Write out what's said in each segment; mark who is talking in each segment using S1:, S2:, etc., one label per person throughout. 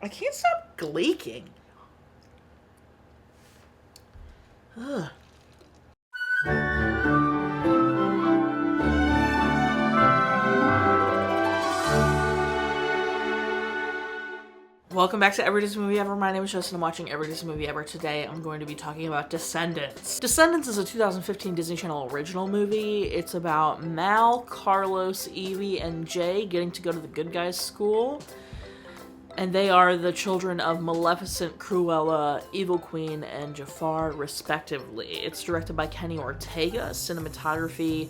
S1: I can't stop gleeking. Ugh. Welcome back to Every Disney Movie Ever. My name is Jess and I'm watching Every Disney Movie Ever. Today I'm going to be talking about Descendants. Descendants is a 2015 Disney Channel original movie. It's about Mal, Carlos, Evie, and Jay getting to go to the good guys' school. And they are the children of Maleficent, Cruella, Evil Queen, and Jafar, respectively. It's directed by Kenny Ortega, cinematography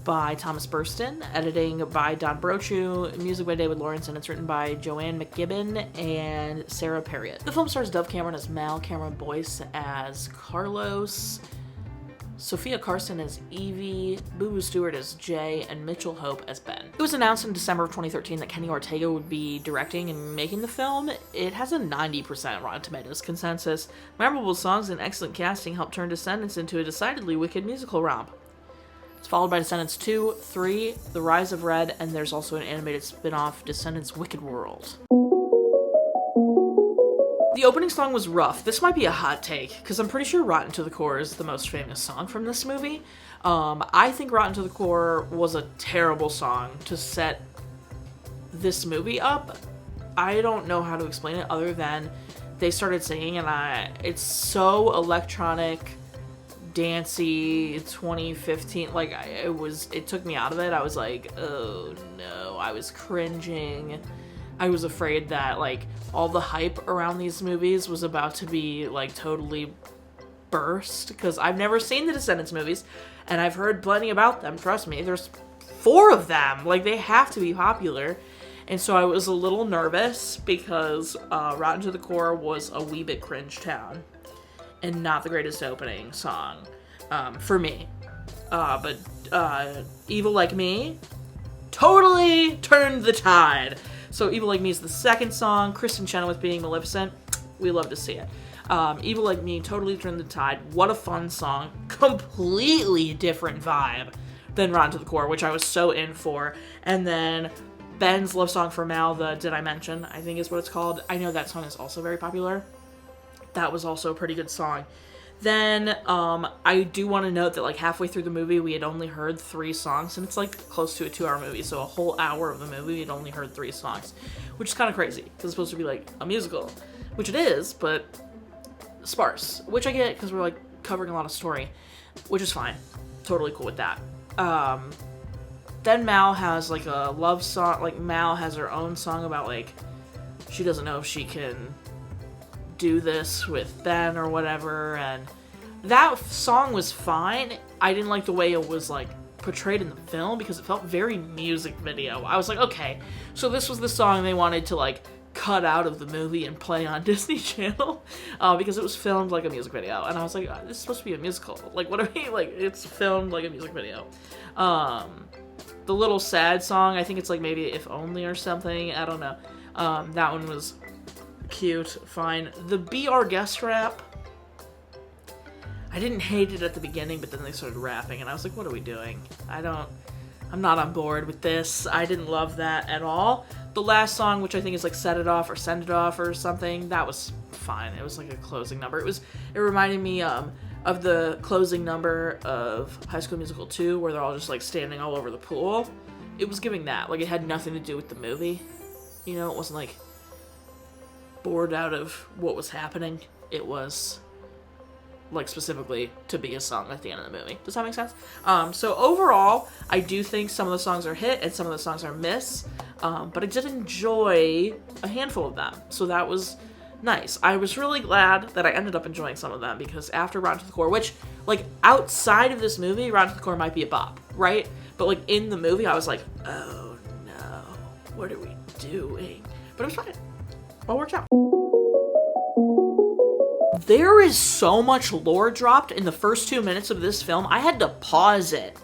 S1: by Thomas Burstyn, editing by Don Brochu, music by David Lawrence, and it's written by Josann McGibbon and Sara Parriott. The film stars Dove Cameron as Mal, Cameron Boyce as Carlos, Sofia Carson as Evie, Booboo Stewart as Jay, and Mitchell Hope as Ben. It was announced in December of 2013 that Kenny Ortega would be directing and making the film. It has a 90% Rotten Tomatoes consensus. Memorable songs and excellent casting helped turn Descendants into a decidedly wicked musical romp. It's followed by Descendants 2, 3, The Rise of Red, and there's also an animated spin-off, Descendants Wicked World. The opening song was rough. This might be a hot take, because I'm pretty sure Rotten to the Core is the most famous song from this movie. I think Rotten to the Core was a terrible song to set this movie up. I don't know how to explain it other than they started singing and it's so electronic, dancey, 2015, like it took me out of it. I was like, oh no, I was cringing. I was afraid that like all the hype around these movies was about to be like totally burst, because I've never seen the Descendants movies and I've heard plenty about them. Trust me, there's 4 of them, like they have to be popular. And so I was a little nervous because Rotten to the Core was a wee bit cringe town and not the greatest opening song for me. But Evil Like Me totally turned the tide. So Evil Like Me is the second song. Kristen Chenoweth being Maleficent, we love to see it. Evil Like Me totally turned the tide. What a fun song. Completely different vibe than Rotten to the Core, which I was so in for. And then Ben's love song for Mal, the Did I Mention, I think is what it's called. I know that song is also very popular. That was also a pretty good song. Then, I do want to note that, like, halfway through the movie, we had only heard 3 songs, and it's, like, close to a 2-hour movie, so a whole hour of the movie, we had only heard 3 songs, which is kind of crazy, because it's supposed to be, like, a musical, which it is, but sparse, which I get, because we're, like, covering a lot of story, which is fine. Totally cool with that. Then Mal has, like, a love song, like, Mal has her own song about, like, she doesn't know if she can do this with Ben or whatever, and that song was fine. I didn't like the way it was like portrayed in the film because it felt very music video. I was like, okay, so this was the song they wanted to like cut out of the movie and play on Disney Channel because it was filmed like a music video, and I was like, oh, this is supposed to be a musical, like what I mean, like it's filmed like a music video. The little sad song, I think it's like maybe If Only or something, I don't know. That one was cute, fine. The Be Our Guest rap, I didn't hate it at the beginning, but then they started rapping and I was like, what are we doing? I'm not on board with this. I didn't love that at all. The last song, which I think is like Set It Off or Send It Off or something, that was fine. It was like a closing number. It reminded me of the closing number of High School Musical 2 where they're all just like standing all over the pool. It was giving that. Like it had nothing to do with the movie. You know, it wasn't like bored out of what was happening. It was like specifically to be a song at the end of the movie. Does that make sense? So overall, I do think some of the songs are hit and some of the songs are miss, but I did enjoy a handful of them, so that was nice. I was really glad that I ended up enjoying some of them, because after Rotten to the Core, which like outside of this movie, Rotten to the Core might be a bop, right? But like in the movie, I was like, oh no, what are we doing? But it was fine. All worked out. There is so much lore dropped in the first 2 minutes of this film. I had to pause it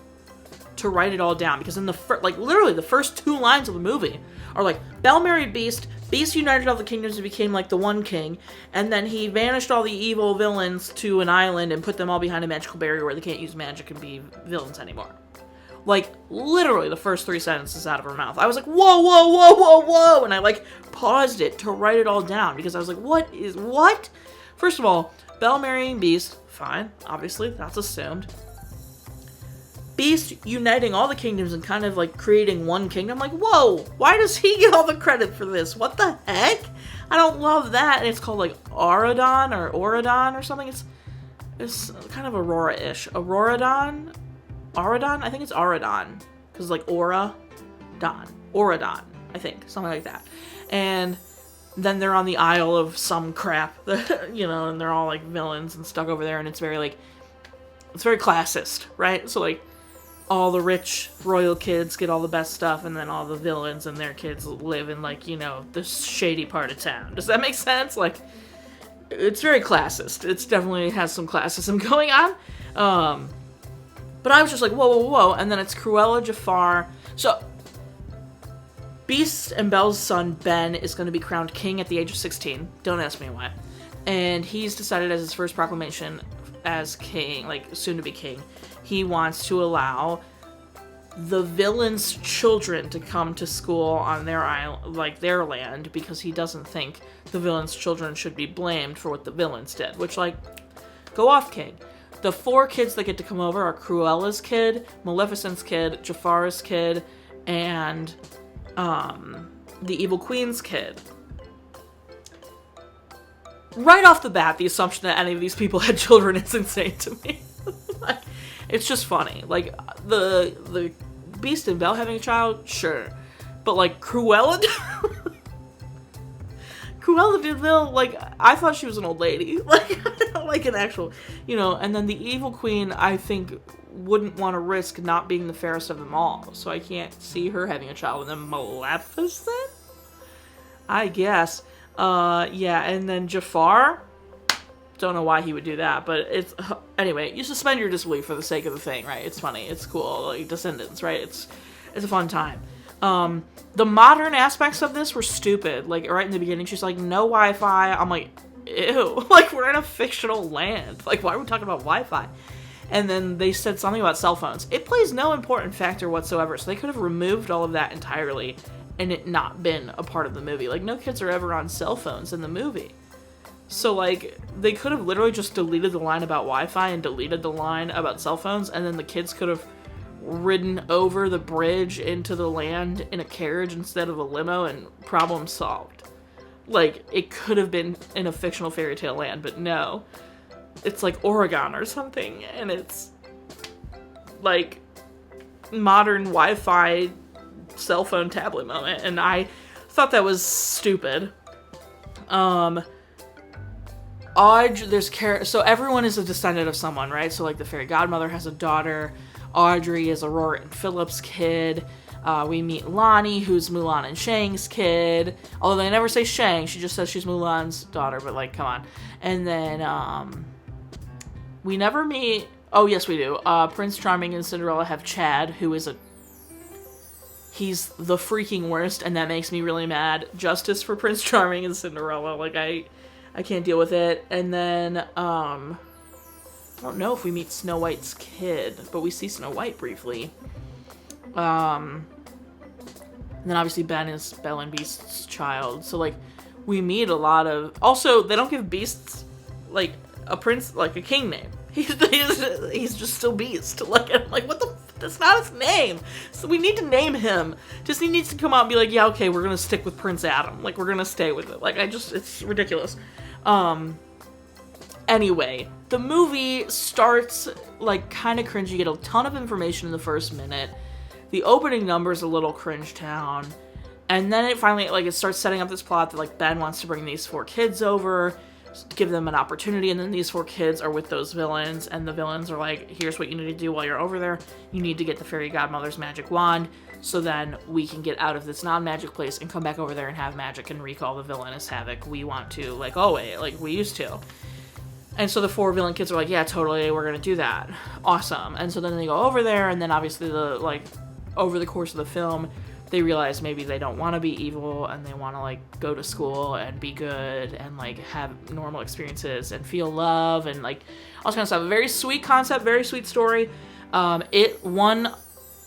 S1: to write it all down, because in the literally the first 2 lines of the movie are like, Belle married Beast, Beast united all the kingdoms and became like the one king, and then he vanished all the evil villains to an island and put them all behind a magical barrier where they can't use magic and be villains anymore. Like, literally the first 3 sentences out of her mouth. I was like, whoa, whoa, whoa, whoa, whoa! And I, like, paused it to write it all down, because I was like, what? First of all, Belle marrying Beast, fine, obviously, that's assumed. Beast uniting all the kingdoms and kind of, like, creating one kingdom. Like, whoa, why does he get all the credit for this? What the heck? I don't love that. And it's called, like, Auradon or something. It's kind of Aurora-ish. Auradon? I think it's Auradon. Because, like, Auradon, I think. Something like that. And then they're on the Isle of some crap, you know, and they're all, like, villains and stuck over there. And it's very, like, it's very classist, right? So, like, all the rich royal kids get all the best stuff, and then all the villains and their kids live in, like, you know, the shady part of town. Does that make sense? Like, it's very classist. It's definitely has some classism going on. But I was just like, whoa, whoa, whoa. And then it's Cruella, Jafar. So, Beast and Belle's son, Ben, is going to be crowned king at the age of 16. Don't ask me why. And he's decided as his first proclamation as king, like, soon to be king, he wants to allow the villains' children to come to school on their island, like, their land, because he doesn't think the villains' children should be blamed for what the villains did. Which, like, go off, king. The 4 kids that get to come over are Cruella's kid, Maleficent's kid, Jafar's kid, and the Evil Queen's kid. Right off the bat, the assumption that any of these people had children is insane to me. Like, it's just funny. Like, the Beast and Belle having a child, sure. But, like, Cruella DeVille, like, I thought she was an old lady. Like an actual, you know, and then the Evil Queen, I think, wouldn't want to risk not being the fairest of them all. So I can't see her having a child with them. Maleficent? I guess. Yeah, and then Jafar, don't know why he would do that, but it's, anyway, you suspend your disbelief for the sake of the thing, right? It's funny, it's cool, like, Descendants, right? It's a fun time. The modern aspects of this were stupid. Like, right in the beginning, she's like, no Wi-Fi. I'm like, ew. Like, we're in a fictional land. Like, why are we talking about Wi-Fi? And then they said something about cell phones. It plays no important factor whatsoever, so they could have removed all of that entirely and it not been a part of the movie. Like, no kids are ever on cell phones in the movie. So, like, they could have literally just deleted the line about Wi-Fi and deleted the line about cell phones, and then the kids could have ridden over the bridge into the land in a carriage instead of a limo, and problem solved. Like, it could have been in a fictional fairy tale land, but no. It's like Oregon or something, and it's like modern Wi-Fi cell phone tablet moment, and I thought that was stupid. So everyone is a descendant of someone, right? So, like, the fairy godmother has a daughter. Audrey is Aurora and Philip's kid. We meet Lonnie, who's Mulan and Shang's kid. Although they never say Shang, she just says she's Mulan's daughter, but, like, come on. And then, we never meet... Oh, yes, we do. Prince Charming and Cinderella have Chad, who is he's the freaking worst, and that makes me really mad. Justice for Prince Charming and Cinderella. Like, I can't deal with it. And then, I don't know if we meet Snow White's kid, but we see Snow White briefly. And then obviously Ben is Belle and Beast's child. So, like, we meet a lot of... Also, they don't give Beasts, like, a prince, like, a king name. He's just still Beast. Like, I'm like, what the... That's not his name. So we need to name him. Disney needs to come out and be like, yeah, okay, we're gonna stick with Prince Adam. Like, we're gonna stay with it. Like, it's ridiculous. Anyway, the movie starts, like, kind of cringy. You get a ton of information in the first minute. The opening number's a little cringe town. And then it finally, like, it starts setting up this plot that, like, Ben wants to bring these 4 kids over, give them an opportunity, and then these 4 kids are with those villains, and the villains are like, here's what you need to do while you're over there. You need to get the fairy godmother's magic wand, so then we can get out of this non-magic place and come back over there and have magic and wreak all the villainous havoc we want to, like, always, like we used to. And so the 4 villain kids are like, yeah, totally, we're gonna do that. Awesome. And so then they go over there, and then obviously over the course of the film, they realize maybe they don't want to be evil, and they want to, like, go to school and be good and, like, have normal experiences and feel love and, like, all this kind of stuff. Very sweet concept, very sweet story. It won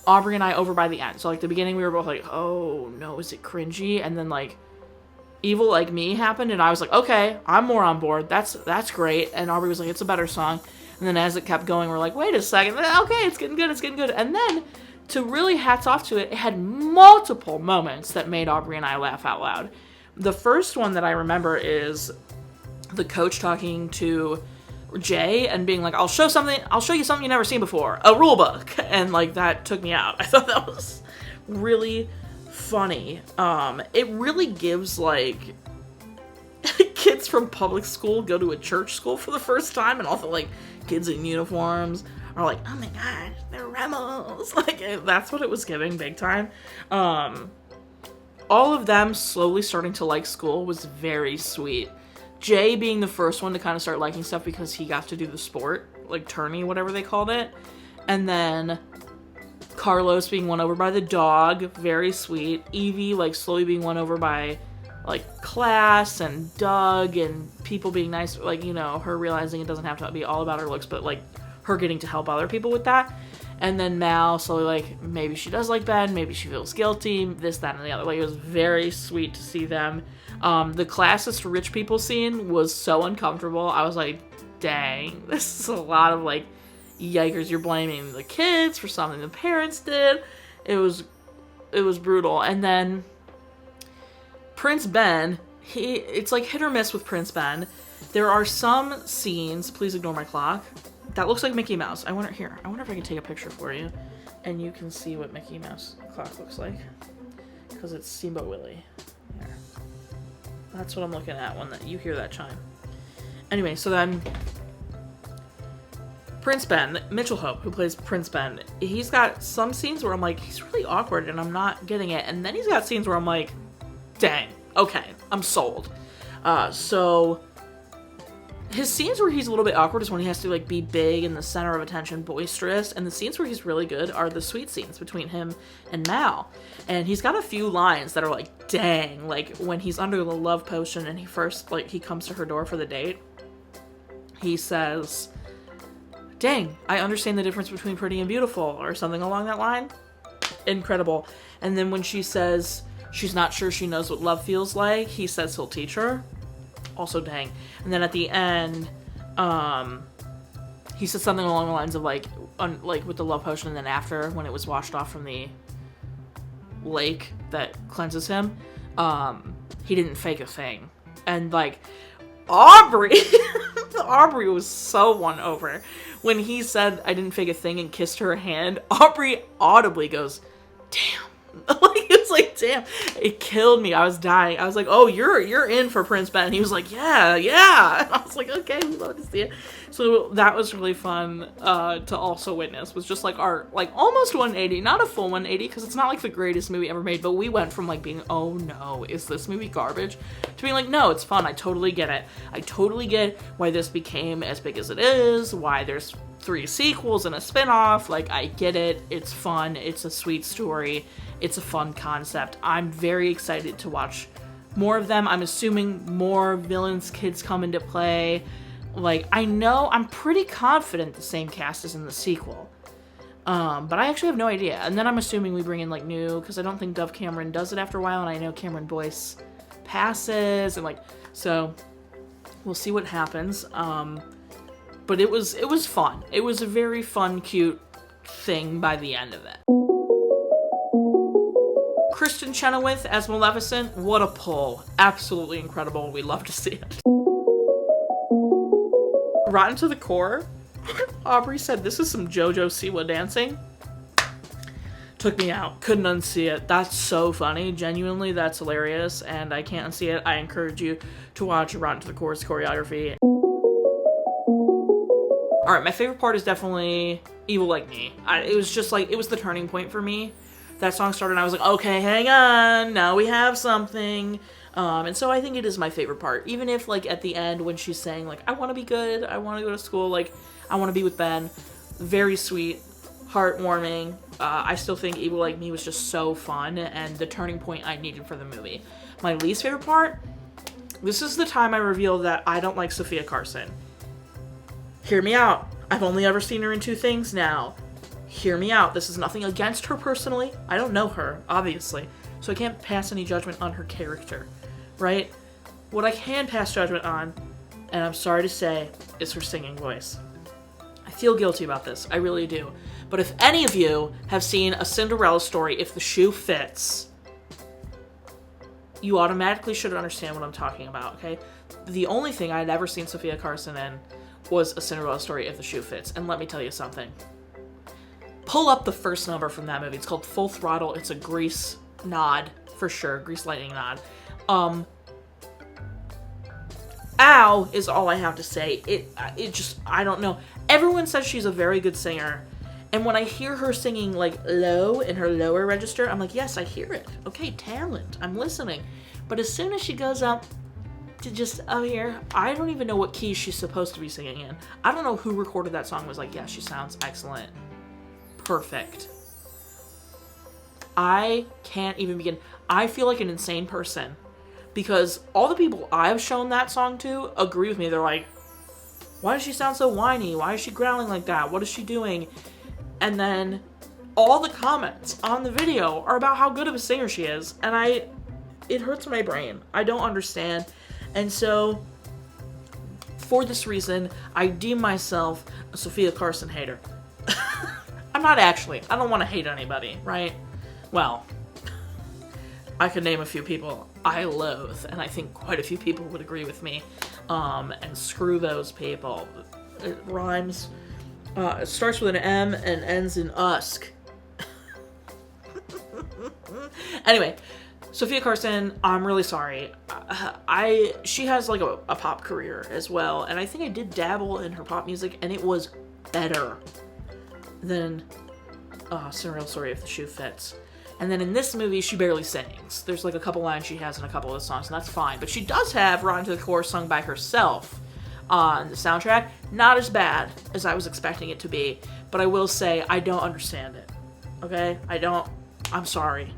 S1: Aubrey and I over by the end. So, like, the beginning we were both like, oh, no, is it cringy? And then, like, Evil Like Me happened, and I was like, okay, I'm more on board. That's great. And Aubrey was like, it's a better song. And then as it kept going, we're like, wait a second. Okay, it's getting good. And then, to really hats off to it, it had multiple moments that made Aubrey and I laugh out loud. The first one that I remember is the coach talking to Jay and being like, I'll show you something you've never seen before, a rule book. And like, that took me out. I thought that was really funny. It really gives like kids from public school go to a church school for the first time, and also like kids in uniforms are like, oh my god, they're rebels. Like, that's what it was giving big time. All of them slowly starting to like school was very sweet. Jay being the first one to kind of start liking stuff because he got to do the sport, like tourney, whatever they called it. And then Carlos being won over by the dog, very sweet. Evie, like, slowly being won over by, like, class and Doug and people being nice, like, you know, her realizing it doesn't have to be all about her looks, but, like, her getting to help other people with that. And then Mal slowly, like, maybe she does like Ben, maybe she feels guilty, this, that, and the other. Like, it was very sweet to see them. The classist rich people scene was so uncomfortable. I was like, dang, this is a lot of, like, yikers, you're blaming the kids for something the parents did. It was brutal. And then Prince Ben, it's like hit or miss with Prince Ben. There are some scenes, please ignore my clock, that looks like Mickey Mouse. I wonder if I can take a picture for you and you can see what Mickey Mouse clock looks like, because it's Steamboat Willie. Here. That's what I'm looking at when you hear that chime. Anyway, so then Prince Ben, Mitchell Hope, who plays Prince Ben, he's got some scenes where I'm like, he's really awkward and I'm not getting it. And then he's got scenes where I'm like, dang, okay, I'm sold. So his scenes where he's a little bit awkward is when he has to like be big in the center of attention, boisterous. And the scenes where he's really good are the sweet scenes between him and Mal. And he's got a few lines that are like, dang, like when he's under the love potion and he comes to her door for the date. He says, dang, I understand the difference between pretty and beautiful, or something along that line. Incredible. And then when she says she's not sure she knows what love feels like, he says he'll teach her. Also dang. And then at the end, he said something along the lines of like with the love potion, and then after, when it was washed off from the lake that cleanses him, he didn't fake a thing. And like, Aubrey was so won over. When he said, I didn't fake a thing, and kissed her hand, Aubrey audibly goes, damn. Like, it's like, damn. It killed me. I was dying. I was like, oh, you're in for Prince Ben. And he was like, yeah. And I was like, okay, we love to see it. So that was really fun to also witness. Was just like our, like, almost 180. Not a full 180, because it's not like the greatest movie ever made, but we went from like being, oh no, is this movie garbage, to being like, no, it's fun. I totally get it. I totally get why this became as big as it is, why there's 3 sequels and a spin-off. Like, I get it. It's fun. It's a sweet story. It's a fun concept. I'm very excited to watch more of them. I'm assuming more villains kids come into play. Like, I'm pretty confident the same cast is in the sequel. But I actually have no idea. And then I'm assuming we bring in, like, new, because I don't think Dove Cameron does it after a while, and I know Cameron Boyce passes, and, like, so we'll see what happens. But it was fun. It was a very fun, cute thing by the end of it. Kristen Chenoweth as Maleficent, what a pull. Absolutely incredible. We love to see it. Rotten to the core, Aubrey said, this is some JoJo Siwa dancing. Took me out. Couldn't unsee it. That's so funny. Genuinely, that's hilarious, and I can't unsee it. I encourage you to watch Rotten to the Core's choreography. Alright, my favorite part is definitely Evil Like Me. It was just like, it was the turning point for me. That song started and I was like, okay, hang on, now we have something. And so I think it is my favorite part. Even if, like, at the end when she's saying, like, I want to be good, I want to go to school, like, I want to be with Ben. Very sweet, heartwarming. I still think Evil Like Me was just so fun and the turning point I needed for the movie. My least favorite part, this is the time I revealed that I don't like Sofia Carson. Hear me out. I've only ever seen her in 2 things now. hear me out. This is nothing against her personally. I don't know her, obviously, so I can't pass any judgment on her character, right? What I can pass judgment on, and I'm sorry to say, is her singing voice. I feel guilty about this. I really do. But if any of you have seen A Cinderella Story, If the Shoe Fits, you automatically should understand what I'm talking about, okay? The only thing I'd ever seen Sofia Carson in was A Cinderella Story, If the Shoe Fits. And let me tell you something. Pull up the first number from that movie. It's called Full Throttle. It's a Grease nod, for sure. Grease Lightning nod. Ow is all I have to say. It just, I don't know. Everyone says she's a very good singer. And when I hear her singing, like, low in her lower register, I'm like, yes, I hear it. Okay, talent. I'm listening. But as soon as she goes up to just up here, I don't even know what key she's supposed to be singing in. I don't know who recorded that song was like, yeah, she sounds excellent. Perfect. I can't even begin. I feel like an insane person because all the people I've shown that song to agree with me. They're like, why does she sound so whiny? Why is she growling like that? What is she doing? And then all the comments on the video are about how good of a singer she is. And it hurts my brain. I don't understand. And so, for this reason, I deem myself a Sofia Carson hater. I'm not actually. I don't want to hate anybody, right? Well, I could name a few people I loathe, and I think quite a few people would agree with me. And screw those people. It rhymes. It starts with an M and ends in usk. Anyway, Sofia Carson, I'm really sorry. She has like a pop career as well, and I think I did dabble in her pop music, and it was better than Cinderella Story, If the Shoe Fits. And then in this movie, she barely sings. There's like a couple lines she has in a couple of the songs, and that's fine. But she does have Rotten to the Core sung by herself on the soundtrack. Not as bad as I was expecting it to be, but I will say I don't understand it. Okay? I'm sorry.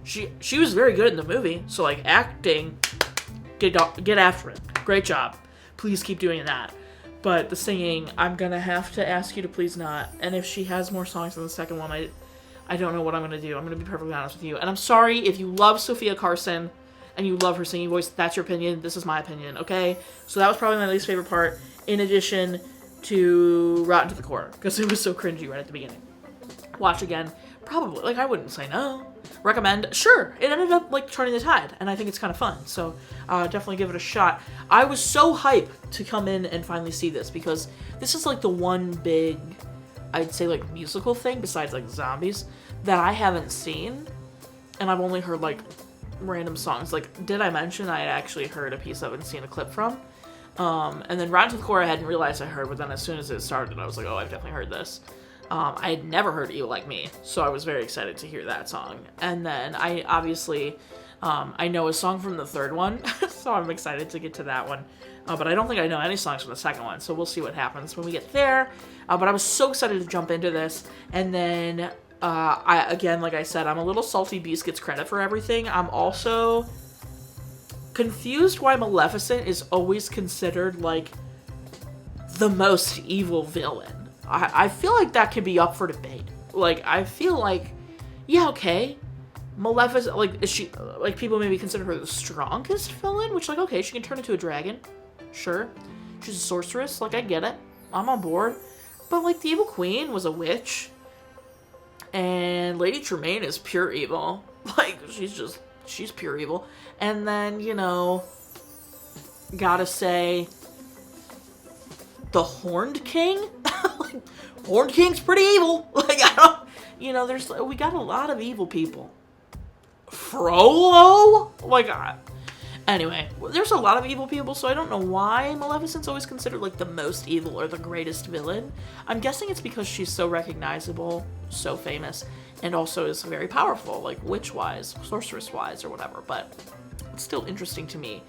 S1: She was very good in the movie, so like acting, get after it. Great job. Please keep doing that. But the singing, I'm gonna have to ask you to please not. And if she has more songs than the second one, I don't know what I'm gonna do. I'm gonna be perfectly honest with you. And I'm sorry if you love Sofia Carson and you love her singing voice. That's your opinion. This is my opinion, okay? So that was probably my least favorite part, in addition to Rotten to the Core, because it was so cringy right at the beginning. Watch again. Probably. Like, I wouldn't say no. Recommend? Sure. It ended up, like, turning the tide, and I think it's kind of fun. So, definitely give it a shot. I was so hyped to come in and finally see this, because this is, like, the one big, I'd say, like, musical thing, besides, like, zombies, that I haven't seen. And I've only heard, like, random songs. Like, did I mention I had actually heard a piece of it and seen a clip from? And then Rotten to the Core I hadn't realized I heard, but then as soon as it started, I was like, oh, I've definitely heard this. I had never heard You Like Me, so I was very excited to hear that song. And then I obviously, I know a song from the third one, so I'm excited to get to that one. But I don't think I know any songs from the second one, so we'll see what happens when we get there. But I was so excited to jump into this. And then, again, like I said, I'm a little salty Beast gets credit for everything. I'm also confused why Maleficent is always considered, like, the most evil villain. I feel like that could be up for debate. Like, I feel like, yeah, okay, Maleficent, like, is she, like, people maybe consider her the strongest villain, which, like, okay, she can turn into a dragon, sure, she's a sorceress, like, I get it, I'm on board, but, like, the evil queen was a witch, and Lady Tremaine is pure evil, like, she's pure evil, and then, you know, gotta say, the Horned King? Like, Horned King's pretty evil. Like, I don't, you know, we got a lot of evil people. Frollo? Like, anyway, there's a lot of evil people, so I don't know why Maleficent's always considered, like, the most evil or the greatest villain. I'm guessing it's because she's so recognizable, so famous, and also is very powerful, like, witch-wise, sorceress-wise, or whatever, but it's still interesting to me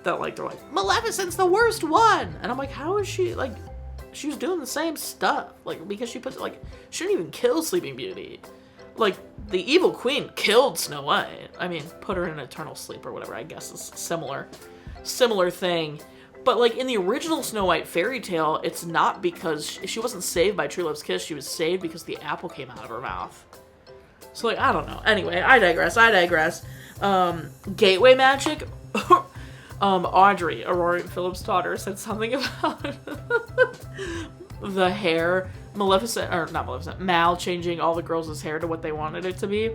S1: that, like, they're like, Maleficent's the worst one! And I'm like, how is she, like, she was doing the same stuff, like, because she puts, like, she didn't even kill Sleeping Beauty. Like, the evil queen killed Snow White. I mean, put her in eternal sleep or whatever, I guess is similar thing. But, like, in the original Snow White fairy tale, it's not because she wasn't saved by True Love's kiss. She was saved because the apple came out of her mouth. So, like, I don't know. Anyway, I digress. Gateway magic. Audrey, Aurora Phillips' daughter, said something about the hair. Mal changing all the girls' hair to what they wanted it to be.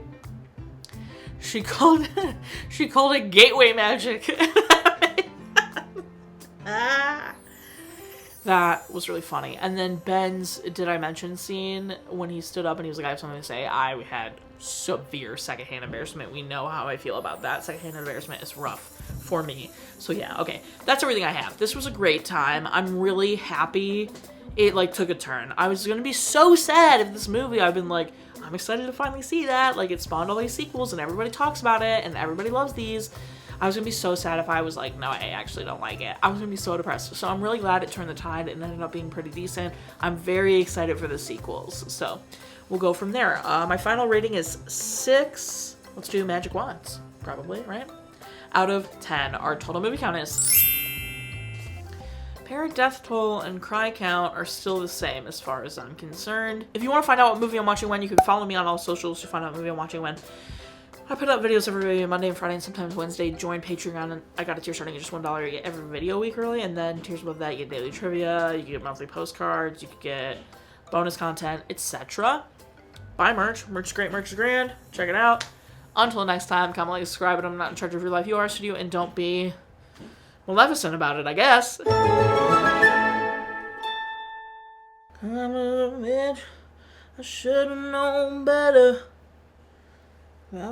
S1: She called it gateway magic. That was really funny. And then Ben's did I mention scene when he stood up and he was like, I have something to say. I had severe secondhand embarrassment. We know how I feel about that. Secondhand embarrassment is rough for me. So yeah, okay. That's everything I have. This was a great time. I'm really happy it like took a turn. I was gonna be so sad if this movie, I've been like, I'm excited to finally see that. Like, it spawned all these sequels and everybody talks about it and everybody loves these. I was gonna be so sad if I was like, no, I actually don't like it. I was gonna be so depressed. So I'm really glad it turned the tide and ended up being pretty decent. I'm very excited for the sequels. So we'll go from there. My final rating is 6. Let's do magic wands, probably, right? Out of 10. Our total movie count is... Parrot death toll and cry count are still the same as far as I'm concerned. If you want to find out what movie I'm watching when, you can follow me on all socials to find out what movie I'm watching when. I put up videos every Monday and Friday and sometimes Wednesday. Join Patreon, and I got a tier starting at just $1. You get every video a week early, and then tiers above that, you get daily trivia, you get monthly postcards, you could get bonus content, etc. Buy merch. Merch is great, merch is grand. Check it out. Until next time, comment, like, subscribe, and I'm not in charge of your life. You are, so do you, and don't be maleficent about it, I guess. I'm a bitch. I should have known better. I